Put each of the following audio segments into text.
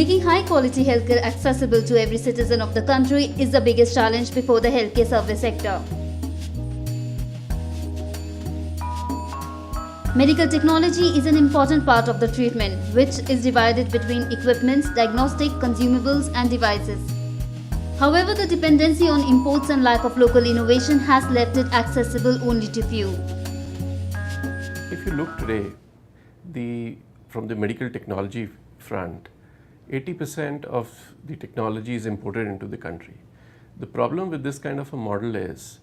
Making high-quality healthcare accessible to every citizen of the country is the biggest challenge before the healthcare service sector. Medical technology is an important part of the treatment, which is divided between equipments, diagnostic, consumables, and devices. However, the dependency on imports and lack of local innovation has left it accessible only to few. If you look today, from the medical technology front, 80% of the technology is imported into the country. The problem with this kind of a model is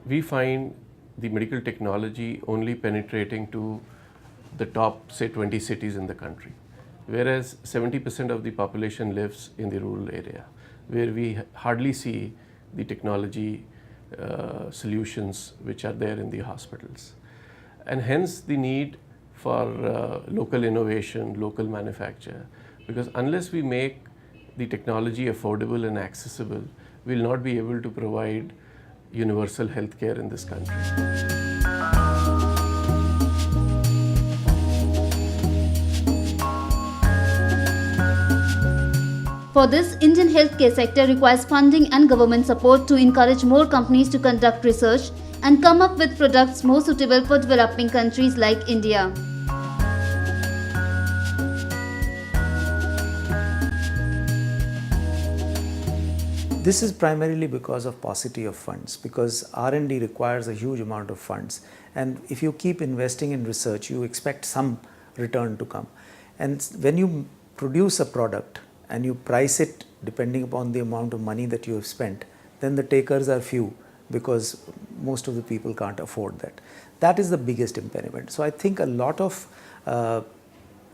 we find the medical technology only penetrating to the top, say, 20 cities in the country, whereas 70% of the population lives in the rural area, where we hardly see the technology solutions which are there in the hospitals. And hence the need for local innovation, local manufacture, because unless we make the technology affordable and accessible, we will not be able to provide universal healthcare in this country. For this, Indian healthcare sector requires funding and government support to encourage more companies to conduct research and come up with products more suitable for developing countries like India. This is primarily because of paucity of funds, because R&D requires a huge amount of funds, and if you keep investing in research, you expect some return to come. And when you produce a product and you price it depending upon the amount of money that you have spent, then the takers are few, because most of the people can't afford that. That is the biggest impediment. So I think a lot of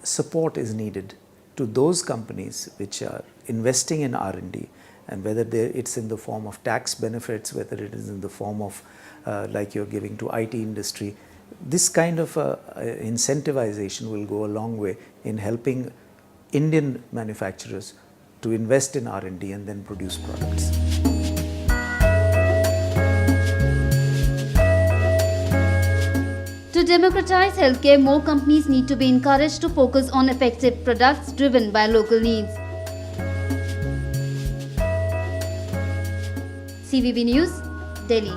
support is needed to those companies which are investing in R&D, and whether it's in the form of tax benefits, whether it is in the form of like you're giving to IT industry. This kind of incentivization will go a long way in helping Indian manufacturers to invest in R&D and then produce products. To democratize healthcare, more companies need to be encouraged to focus on effective products driven by local needs. CVB News, Delhi.